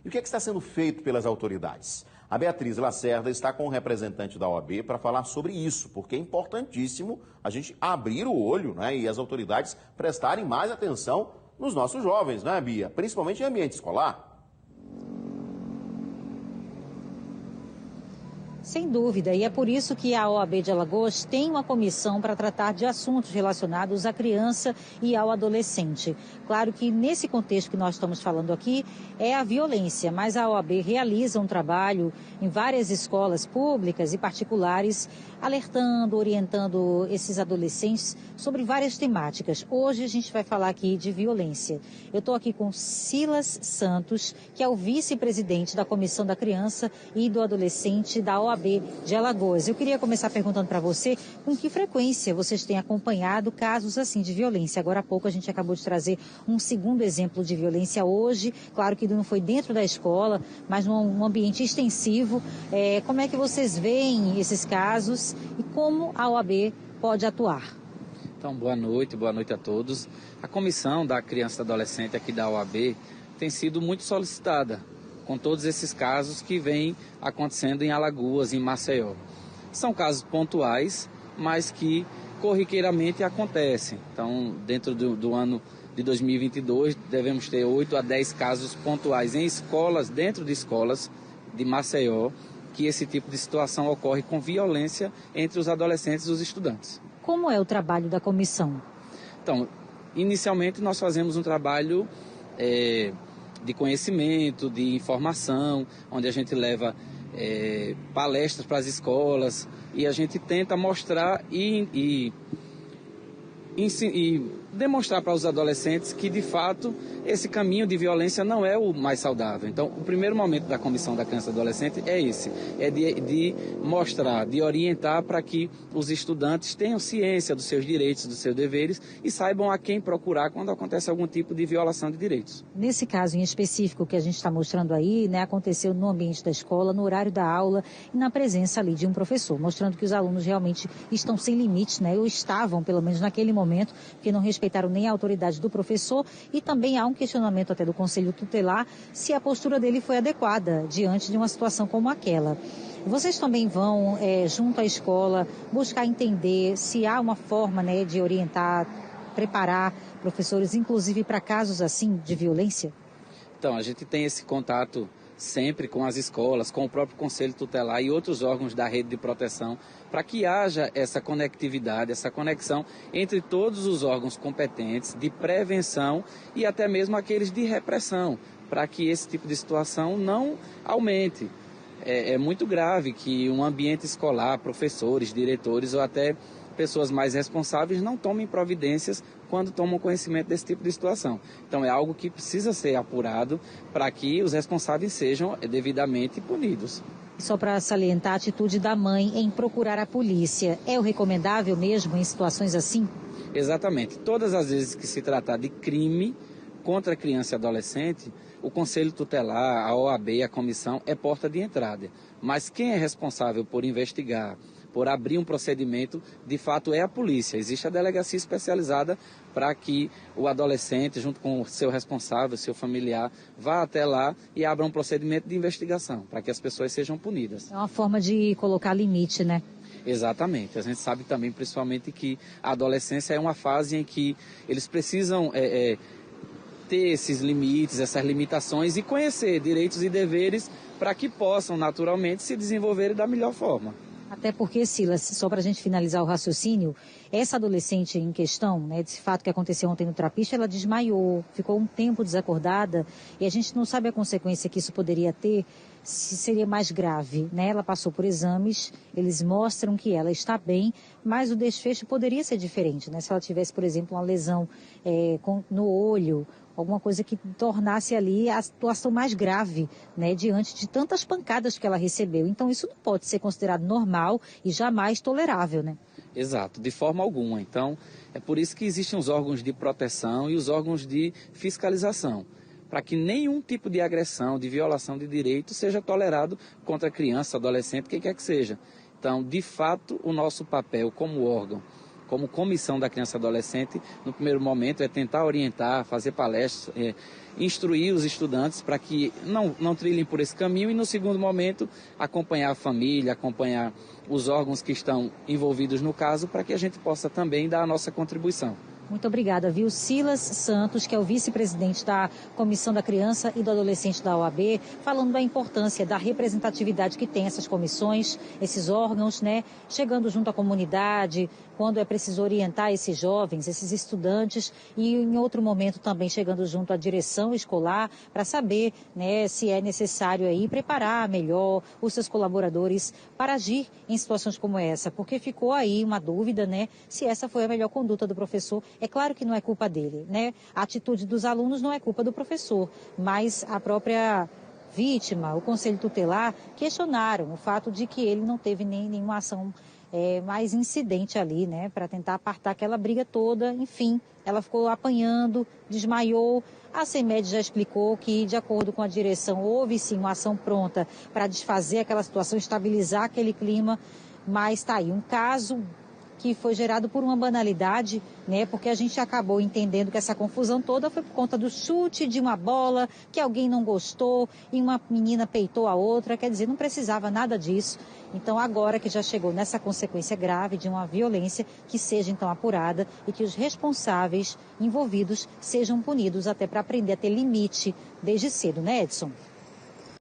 E o que está sendo feito pelas autoridades? A Beatriz Lacerda está com o representante da OAB para falar sobre isso, porque é importantíssimo a gente abrir o olho, né, e as autoridades prestarem mais atenção nos nossos jovens, né, Bia? Principalmente em ambiente escolar. Sem dúvida, e é por isso que a OAB de Alagoas tem uma comissão para tratar de assuntos relacionados à criança e ao adolescente. Claro que nesse contexto que nós estamos falando aqui é a violência, mas a OAB realiza um trabalho em várias escolas públicas e particulares, alertando, orientando esses adolescentes sobre várias temáticas. Hoje a gente vai falar aqui de violência. Eu estou aqui com Silas Santos, que é o vice-presidente da Comissão da Criança e do Adolescente da OAB de Alagoas. Eu queria começar perguntando para você com que frequência vocês têm acompanhado casos assim de violência. Agora há pouco a gente acabou de trazer um segundo exemplo de violência hoje. Claro que não foi dentro da escola, mas num ambiente extensivo. Como é que vocês veem esses casos e como a OAB pode atuar? Então, boa noite a todos. A Comissão da Criança e Adolescente aqui da OAB tem sido muito solicitada com todos esses casos que vêm acontecendo em Alagoas, em Maceió. São casos pontuais, mas que corriqueiramente acontecem. Então, dentro do ano de 2022, devemos ter 8 a 10 casos pontuais em escolas, dentro de escolas de Maceió, que esse tipo de situação ocorre com violência entre os adolescentes e os estudantes. Como é o trabalho da comissão? Então, inicialmente nós fazemos um trabalho de conhecimento, de informação, onde a gente leva palestras para as escolas e a gente tenta mostrar e demonstrar para os adolescentes que, de fato, esse caminho de violência não é o mais saudável. Então, o primeiro momento da Comissão da Criança e Adolescente é esse, é de mostrar, de orientar para que os estudantes tenham ciência dos seus direitos, dos seus deveres e saibam a quem procurar quando acontece algum tipo de violação de direitos. Nesse caso em específico que a gente está mostrando aí, né, aconteceu no ambiente da escola, no horário da aula e na presença ali de um professor, mostrando que os alunos realmente estão sem limites, né, ou estavam, pelo menos naquele momento, porque não respeitaram nem a autoridade do professor e também há um questionamento até do Conselho Tutelar se a postura dele foi adequada diante de uma situação como aquela. Vocês também vão, junto à escola, buscar entender se há uma forma, né, de orientar, preparar professores, inclusive para casos assim de violência? Então, a gente tem esse contato sempre com as escolas, com o próprio Conselho Tutelar e outros órgãos da rede de proteção, para que haja essa conectividade, essa conexão entre todos os órgãos competentes de prevenção e até mesmo aqueles de repressão, para que esse tipo de situação não aumente. É muito grave que um ambiente escolar, professores, diretores ou até pessoas mais responsáveis não tomem providências quando tomam conhecimento desse tipo de situação. Então é algo que precisa ser apurado para que os responsáveis sejam devidamente punidos. Só para salientar a atitude da mãe em procurar a polícia, é o recomendável mesmo em situações assim? Exatamente. Todas as vezes que se tratar de crime contra criança e adolescente, o Conselho Tutelar, a OAB, a comissão é porta de entrada. Mas quem é responsável por investigar, por abrir um procedimento, de fato é a polícia. Existe a delegacia especializada para que o adolescente, junto com o seu responsável, seu familiar, vá até lá e abra um procedimento de investigação, para que as pessoas sejam punidas. É uma forma de colocar limite, né? Exatamente. A gente sabe também, principalmente, que a adolescência é uma fase em que eles precisam ter esses limites, essas limitações e conhecer direitos e deveres para que possam, naturalmente, se desenvolverem da melhor forma. Até porque, Silas, só para a gente finalizar o raciocínio, essa adolescente em questão, né, desse fato que aconteceu ontem no Trapiche, ela desmaiou, ficou um tempo desacordada e a gente não sabe a consequência que isso poderia ter, se seria mais grave, né? Ela passou por exames, eles mostram que ela está bem, mas o desfecho poderia ser diferente, né? Se ela tivesse, por exemplo, uma lesão no olho, alguma coisa que tornasse ali a situação mais grave, né, diante de tantas pancadas que ela recebeu. Então isso não pode ser considerado normal e jamais tolerável, né? Exato, de forma alguma. Então é por isso que existem os órgãos de proteção e os órgãos de fiscalização, para que nenhum tipo de agressão, de violação de direito seja tolerado contra criança, adolescente, quem quer que seja. Então, de fato, o nosso papel como órgão como comissão da criança e adolescente, no primeiro momento é tentar orientar, fazer palestras, instruir os estudantes para que não trilhem por esse caminho e no segundo momento acompanhar a família, acompanhar os órgãos que estão envolvidos no caso para que a gente possa também dar a nossa contribuição. Muito obrigada, viu? Silas Santos, que é o vice-presidente da Comissão da Criança e do Adolescente da OAB, falando da importância da representatividade que tem essas comissões, esses órgãos, né? Chegando junto à comunidade, quando é preciso orientar esses jovens, esses estudantes, e em outro momento também chegando junto à direção escolar para saber, né, se é necessário aí preparar melhor os seus colaboradores para agir em situações como essa, porque ficou aí uma dúvida, né, se essa foi a melhor conduta do professor. É claro que não é culpa dele, né? A atitude dos alunos não é culpa do professor, mas a própria vítima, o Conselho Tutelar, questionaram o fato de que ele não teve nenhuma ação mais incidente ali, né? Para tentar apartar aquela briga toda. Enfim, ela ficou apanhando, desmaiou. A CEMED já explicou que, de acordo com a direção, houve sim uma ação pronta para desfazer aquela situação, estabilizar aquele clima, mas está aí um caso que foi gerado por uma banalidade, né? Porque a gente acabou entendendo que essa confusão toda foi por conta do chute de uma bola, que alguém não gostou e uma menina peitou a outra. Quer dizer, não precisava nada disso. Então, agora que já chegou nessa consequência grave de uma violência, que seja então apurada e que os responsáveis envolvidos sejam punidos até para aprender a ter limite desde cedo, né, Edson?